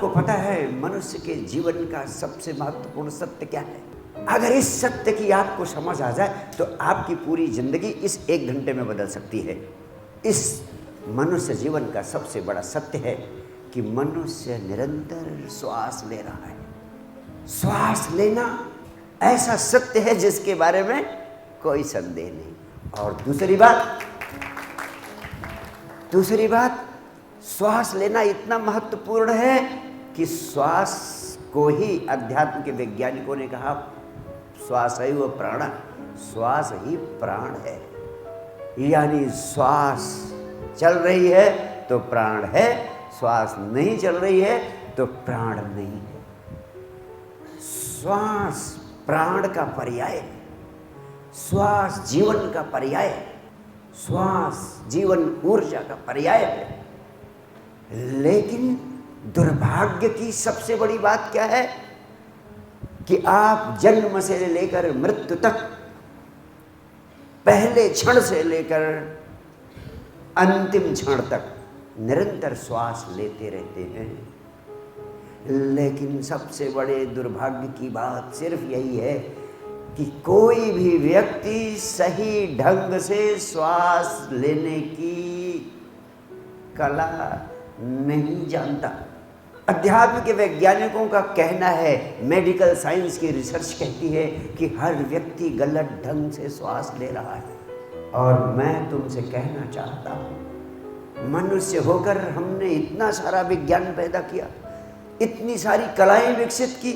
को पता है मनुष्य के जीवन का सबसे महत्वपूर्ण सत्य क्या है? अगर इस सत्य की आपको समझ आ जाए तो आपकी पूरी जिंदगी इस 1 घंटे में बदल सकती है। इस मनुष्य जीवन का सबसे बड़ा सत्य है कि मनुष्य निरंतर श्वास ले रहा है। श्वास लेना ऐसा सत्य है जिसके बारे में कोई संदेह नहीं। और दूसरी बात, श्वास लेना इतना महत्वपूर्ण है कि श्वास को ही अध्यात्म के वैज्ञानिकों ने कहा श्वास है वो प्राण, श्वास ही प्राण है। यानी श्वास चल रही है तो प्राण है, श्वास नहीं चल रही है तो प्राण नहीं है। श्वास प्राण का पर्याय है, श्वास जीवन का पर्याय है, श्वास जीवन ऊर्जा का पर्याय है। लेकिन दुर्भाग्य की सबसे बड़ी बात क्या है कि आप जन्म से लेकर मृत्यु तक, पहले क्षण से लेकर अंतिम क्षण तक निरंतर श्वास लेते रहते हैं। लेकिन सबसे बड़े दुर्भाग्य की बात सिर्फ यही है कि कोई भी व्यक्ति सही ढंग से श्वास लेने की कला नहीं जानता। अध्यात्म के वैज्ञानिकों का कहना है, मेडिकल साइंस की रिसर्च कहती है कि हर व्यक्ति गलत ढंग से श्वास ले रहा है। और मैं तुमसे कहना चाहता हूँ, मनुष्य होकर हमने इतना सारा विज्ञान पैदा किया, इतनी सारी कलाएं विकसित की,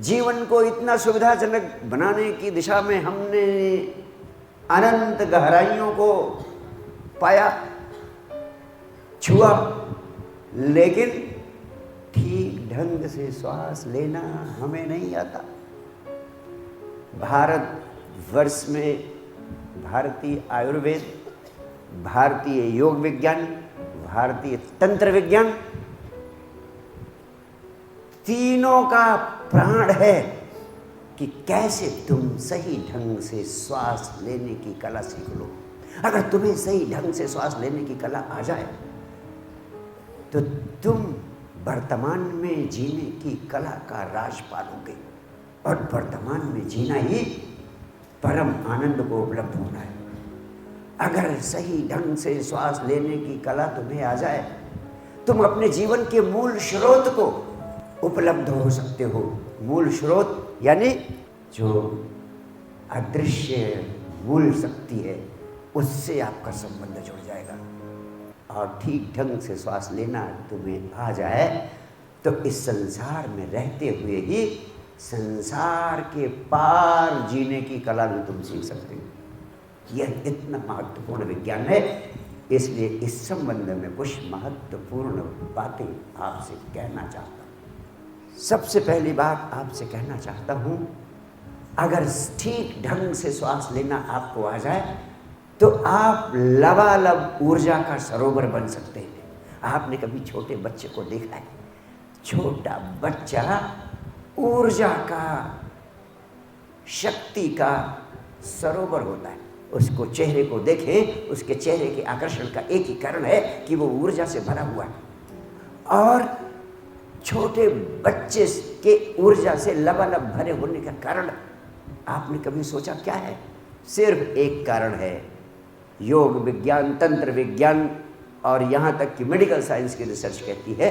जीवन को इतना सुविधाजनक बनाने की दिशा में हमने अनंत गहराइयों को पाया, छुआ, लेकिन ठीक ढंग से श्वास लेना हमें नहीं आता। भारतवर्ष में भारतीय आयुर्वेद, भारतीय योग विज्ञान, भारतीय तंत्र विज्ञान, तीनों का प्राण है कि कैसे तुम सही ढंग से श्वास लेने की कला सीख लो। अगर तुम्हें सही ढंग से श्वास लेने की कला आ जाए तो तुम वर्तमान में जीने की कला का राज पालोगे। और वर्तमान में जीना ही परम आनंद को उपलब्ध होना है। अगर सही ढंग से श्वास लेने की कला तुम्हें आ जाए, तुम अपने जीवन के मूल स्रोत को उपलब्ध हो सकते हो। मूल स्रोत यानी जो अदृश्य मूल शक्ति है, उससे आपका संबंध जुड़ जाएगा। और ठीक ढंग से श्वास लेना तुम्हें आ जाए तो इस संसार में रहते हुए ही संसार के पार जीने की कला भी तुम सीख सकते हो। यह इतना महत्वपूर्ण विज्ञान है। इसलिए इस संबंध में कुछ महत्वपूर्ण बातें आपसे कहना चाहता हूँ। सबसे पहली बात आपसे कहना चाहता हूँ, अगर ठीक ढंग से श्वास लेना आपको आ जाए तो आप लबालब ऊर्जा का सरोवर बन सकते हैं। आपने कभी छोटे बच्चे को देखा है? छोटा बच्चा ऊर्जा का, शक्ति का सरोवर होता है। उसको चेहरे को देखें, उसके चेहरे के आकर्षण का एक ही कारण है कि वो ऊर्जा से भरा हुआ है। और छोटे बच्चे के ऊर्जा से लबालब भरे होने का कारण आपने कभी सोचा क्या है? सिर्फ एक कारण है, योग विज्ञान, तंत्र विज्ञान और यहाँ तक कि मेडिकल साइंस की रिसर्च कहती है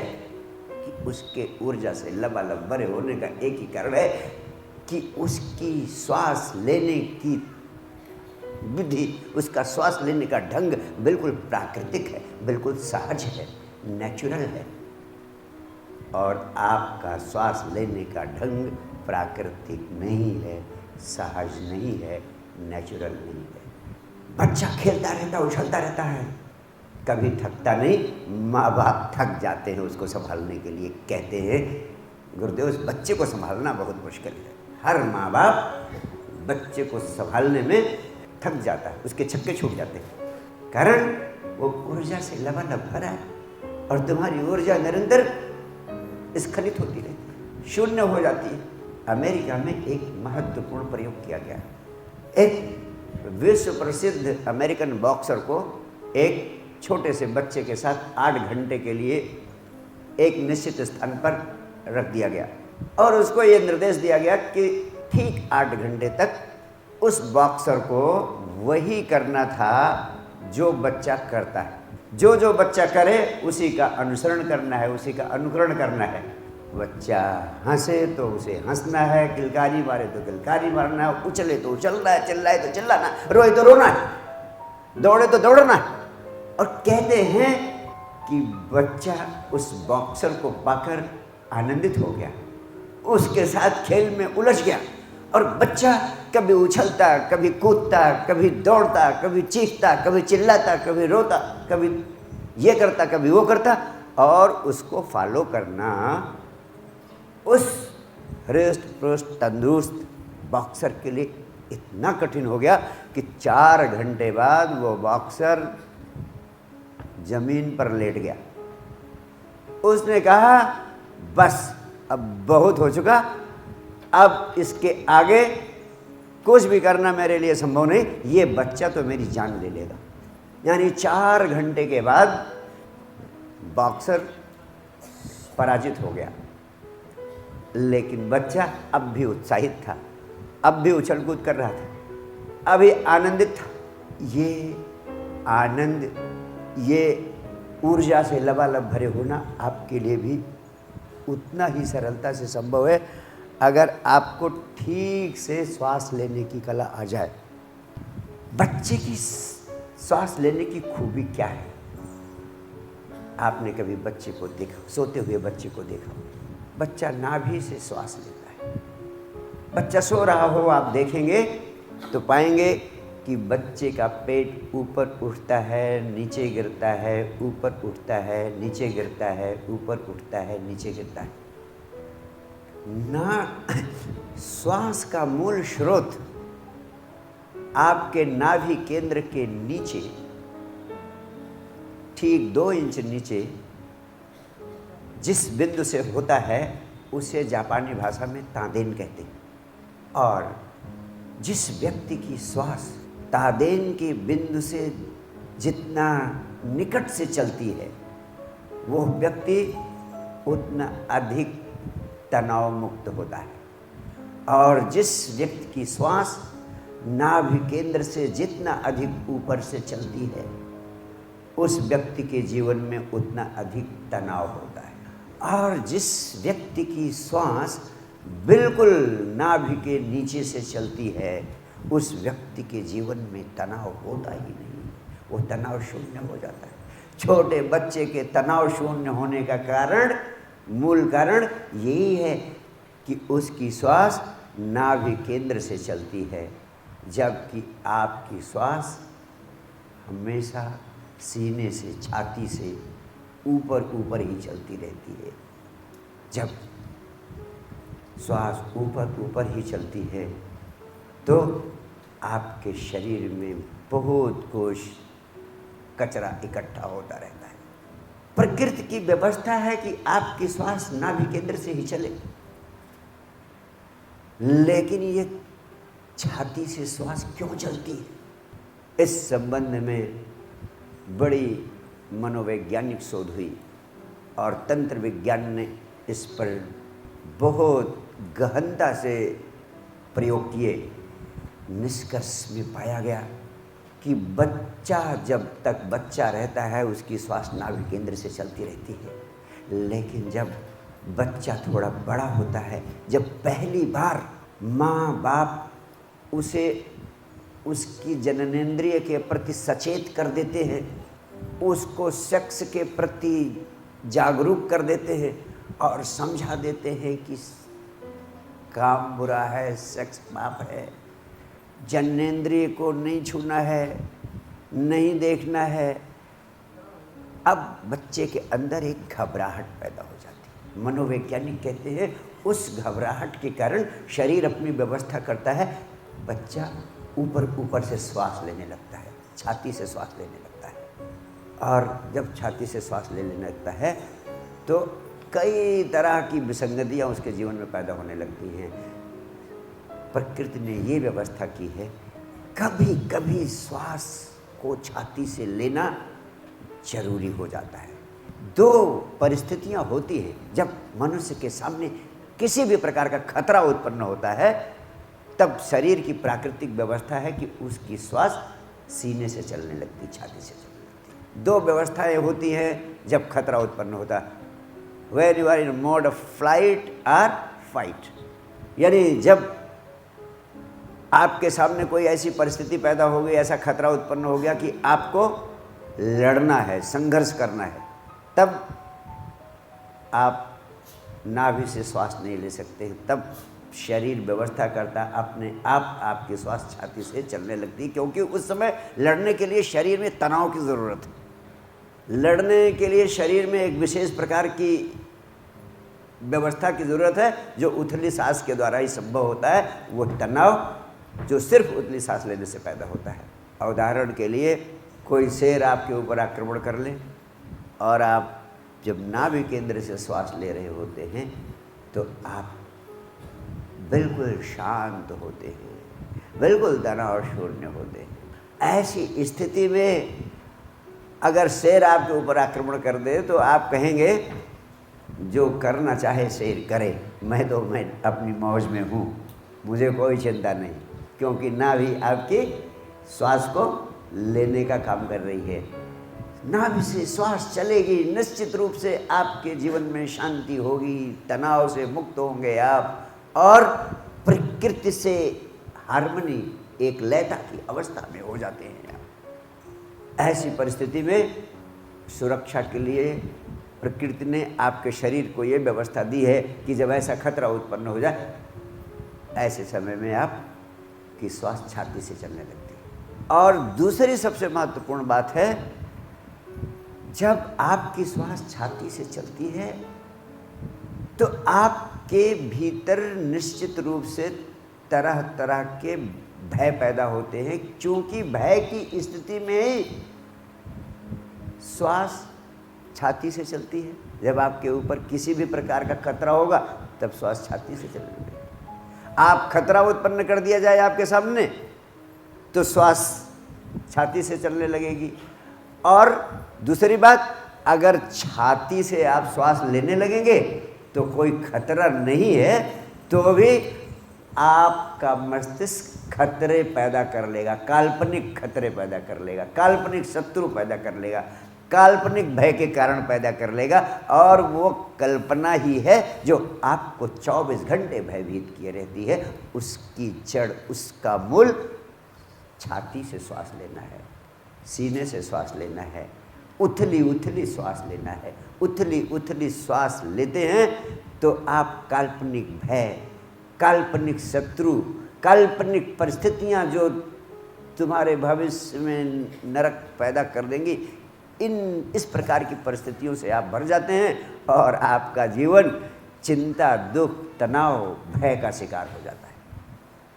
कि उसके ऊर्जा से लबालब भरे होने का एक ही कारण है कि उसकी श्वास लेने की विधि, उसका श्वास लेने का ढंग बिल्कुल प्राकृतिक है, बिल्कुल सहज है, नेचुरल है। और आपका श्वास लेने का ढंग प्राकृतिक नहीं है, सहज नहीं है, नेचुरल नहीं है। बच्चा खेलता रहता, उछलता रहता है, कभी थकता नहीं। माँ बाप थक जाते हैं उसको संभालने के लिए, कहते हैं गुरुदेव उस बच्चे को संभालना बहुत मुश्किल है। हर माँ बाप बच्चे को संभालने में थक जाता है, उसके छक्के छूट जाते हैं, कारण वो ऊर्जा से लबालब भरा है और तुम्हारी ऊर्जा निरंतर स्खलित होती रहती है, शून्य हो जाती है। अमेरिका में एक महत्वपूर्ण प्रयोग किया गया। एक विश्व प्रसिद्ध अमेरिकन बॉक्सर को एक छोटे से बच्चे के साथ 8 घंटे के लिए एक निश्चित स्थान पर रख दिया गया और उसको ये निर्देश दिया गया कि ठीक 8 घंटे तक उस बॉक्सर को वही करना था जो बच्चा करता है। जो बच्चा करे उसी का अनुसरण करना है, उसी का अनुकरण करना है। बच्चा हंसे तो उसे हंसना है, किलकारी मारे तो किलकारी मारना है, उछले तो उछलना है, चिल्लाए तो चिल्लाना, रोए तो रोना है, दौड़े तो दौड़ना है। और कहते हैं कि बच्चा उस बॉक्सर को पाकर आनंदित हो गया, उसके साथ खेल में उलझ गया और बच्चा कभी उछलता, कभी कूदता, कभी दौड़ता, कभी चीखता, कभी चिल्लाता, कभी रोता, कभी ये करता, कभी वो करता। और उसको फॉलो करना उस हृष्ट पुष्ट तंदुरुस्त बॉक्सर के लिए इतना कठिन हो गया कि 4 घंटे बाद वो बॉक्सर जमीन पर लेट गया। उसने कहा बस अब बहुत हो चुका, अब इसके आगे कुछ भी करना मेरे लिए संभव नहीं, ये बच्चा तो मेरी जान ले लेगा। यानी 4 घंटे के बाद बॉक्सर पराजित हो गया, लेकिन बच्चा अब भी उत्साहित था, अब भी उछल कूद कर रहा था, अभी आनंदित था। ये आनंद, ये ऊर्जा से लबालब भरे होना आपके लिए भी उतना ही सरलता से संभव है अगर आपको ठीक से श्वास लेने की कला आ जाए। बच्चे की श्वास लेने की खूबी क्या है? आपने कभी बच्चे को देखा, सोते हुए बच्चे को देखा? बच्चा नाभि से श्वास लेता है। बच्चा सो रहा हो आप देखेंगे तो पाएंगे कि बच्चे का पेट ऊपर उठता है, नीचे गिरता है, ऊपर उठता है, नीचे गिरता है, ऊपर उठता है, नीचे गिरता है। ना श्वास का मूल स्रोत आपके नाभि केंद्र के नीचे, ठीक 2 इंच नीचे जिस बिंदु से होता है उसे जापानी भाषा में तादेन कहते हैं। और जिस व्यक्ति की श्वास तादेन के बिंदु से जितना निकट से चलती है वो व्यक्ति उतना अधिक तनाव मुक्त होता है। और जिस व्यक्ति की श्वास नाभि केंद्र से जितना अधिक ऊपर से चलती है उस व्यक्ति के जीवन में उतना अधिक तनाव होता है। और जिस व्यक्ति की श्वास बिल्कुल नाभि के नीचे से चलती है उस व्यक्ति के जीवन में तनाव होता ही नहीं, वो तनाव शून्य हो जाता है। छोटे बच्चे के तनाव शून्य होने का कारण, मूल कारण यही है कि उसकी श्वास नाभि केंद्र से चलती है, जबकि आपकी श्वास हमेशा सीने से, छाती से ऊपर ऊपर ही चलती रहती है। जब श्वास ऊपर ऊपर ही चलती है तो आपके शरीर में बहुत कुछ कचरा इकट्ठा होता रहता है। प्रकृति की व्यवस्था है कि आपकी श्वास नाभि केंद्र से ही चले, लेकिन ये छाती से श्वास क्यों चलती है? इस संबंध में बड़ी मनोवैज्ञानिक शोध हुई और तंत्र विज्ञान ने इस पर बहुत गहनता से प्रयोग किए। निष्कर्ष में पाया गया कि बच्चा जब तक बच्चा रहता है उसकी श्वास नाभि केंद्र से चलती रहती है, लेकिन जब बच्चा थोड़ा बड़ा होता है, जब पहली बार माँ बाप उसे उसकी जननेंद्रिय के प्रति सचेत कर देते हैं, उसको सेक्स के प्रति जागरूक कर देते हैं और समझा देते हैं कि काम बुरा है, सेक्स पाप है, जननेंद्रिय को नहीं छूना है, नहीं देखना है। अब बच्चे के अंदर एक घबराहट पैदा हो जाती है। मनोवैज्ञानिक कहते हैं उस घबराहट के कारण शरीर अपनी व्यवस्था करता है, बच्चा ऊपर ऊपर से श्वास लेने लगता है, छाती से श्वास लेने लगता है। और जब छाती से श्वास लेने लगता है तो कई तरह की विसंगतियाँ उसके जीवन में पैदा होने लगती हैं। प्रकृति ने ये व्यवस्था की है, कभी कभी श्वास को छाती से लेना जरूरी हो जाता है। दो परिस्थितियां होती हैं जब मनुष्य के सामने किसी भी प्रकार का खतरा उत्पन्न होता है, तब शरीर की प्राकृतिक व्यवस्था है कि उसकी श्वास सीने से चलने लगती, छाती से चलने लगती। दो व्यवस्थाएं होती हैं जब खतरा उत्पन्न होता है, when you are in mode of flight और फाइट, यानी जब आपके सामने कोई ऐसी परिस्थिति पैदा हो गई, ऐसा खतरा उत्पन्न हो गया कि आपको लड़ना है, संघर्ष करना है, तब आप नाभि से श्वास नहीं ले सकते। तब शरीर व्यवस्था करता, अपने आप आपकी श्वास छाती से चलने लगती, क्योंकि उस समय लड़ने के लिए शरीर में तनाव की ज़रूरत है। लड़ने के लिए शरीर में एक विशेष प्रकार की व्यवस्था की ज़रूरत है जो उथली सांस के द्वारा ही संभव होता है। वो तनाव जो सिर्फ उथली सांस लेने से पैदा होता है। उदाहरण के लिए कोई शेर आपके ऊपर आक्रमण कर ले और आप जब नाभि केंद्र से श्वास ले रहे होते हैं तो आप बिल्कुल शांत होते हैं, बिल्कुल तनाव शून्य होते हैं। ऐसी स्थिति में अगर शेर आपके ऊपर आक्रमण कर दे तो आप कहेंगे जो करना चाहे शेर करे, मैं अपनी मौज में हूँ, मुझे कोई चिंता नहीं, क्योंकि नाभि आपकी श्वास को लेने का काम कर रही है। नाभि से श्वास चलेगी, निश्चित रूप से आपके जीवन में शांति होगी, तनाव से मुक्त होंगे आप और प्रकृति से हार्मनी, एक लयता की अवस्था में हो जाते हैं आप। ऐसी परिस्थिति में सुरक्षा के लिए प्रकृति ने आपके शरीर को ये व्यवस्था दी है कि जब ऐसा खतरा उत्पन्न हो जाए, ऐसे समय में आपकी श्वास छाती से चलने लगती है। और दूसरी सबसे महत्वपूर्ण बात है, जब आपकी श्वास छाती से चलती है तो आपके भीतर निश्चित रूप से तरह तरह के भय पैदा होते हैं, क्योंकि भय की स्थिति में ही श्वास छाती से चलती है। जब आपके ऊपर किसी भी प्रकार का खतरा होगा तब श्वास छाती से चलने लगेगी। आप खतरा उत्पन्न कर दिया जाए आपके सामने तो श्वास छाती से चलने लगेगी। और दूसरी बात, अगर छाती से आप श्वास लेने लगेंगे तो कोई खतरा नहीं है तो भी आपका मस्तिष्क खतरे पैदा कर लेगा, काल्पनिक खतरे पैदा कर लेगा, काल्पनिक शत्रु पैदा कर लेगा, काल्पनिक भय के कारण पैदा कर लेगा। और वो कल्पना ही है जो आपको 24 घंटे भयभीत किए रहती है। उसकी जड़, उसका मूल छाती से श्वास लेना है, सीने से श्वास लेना है, उथली उथली श्वास लेना है। उथली उथली श्वास लेते हैं तो आप काल्पनिक भय, काल्पनिक शत्रु, काल्पनिक परिस्थितियां जो तुम्हारे भविष्य में नरक पैदा कर देंगी, इस प्रकार की परिस्थितियों से आप भर जाते हैं और आपका जीवन चिंता, दुख, तनाव, भय का शिकार हो जाता है।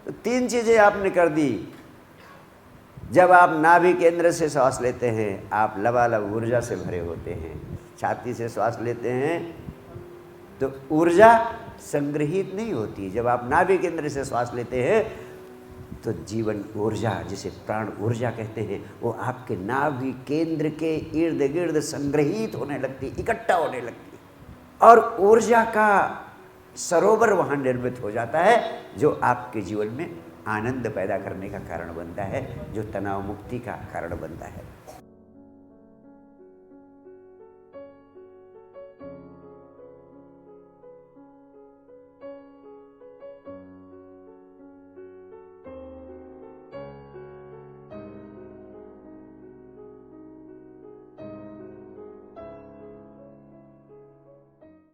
तो 3 चीज़ें आपने कर दी। जब आप नाभि केंद्र से श्वास लेते हैं आप लबालब ऊर्जा से भरे होते हैं। छाती से श्वास लेते हैं तो ऊर्जा संग्रहित नहीं होती। जब आप नाभि केंद्र से श्वास लेते हैं तो जीवन ऊर्जा, जिसे प्राण ऊर्जा कहते हैं, वो आपके नाभि केंद्र के इर्द गिर्द संग्रहित होने लगती, इकट्ठा होने लगती और ऊर्जा का सरोवर वहाँ निर्मित हो जाता है जो आपके जीवन में आनंद पैदा करने का कारण बनता है, जो तनाव मुक्ति का कारण बनता है।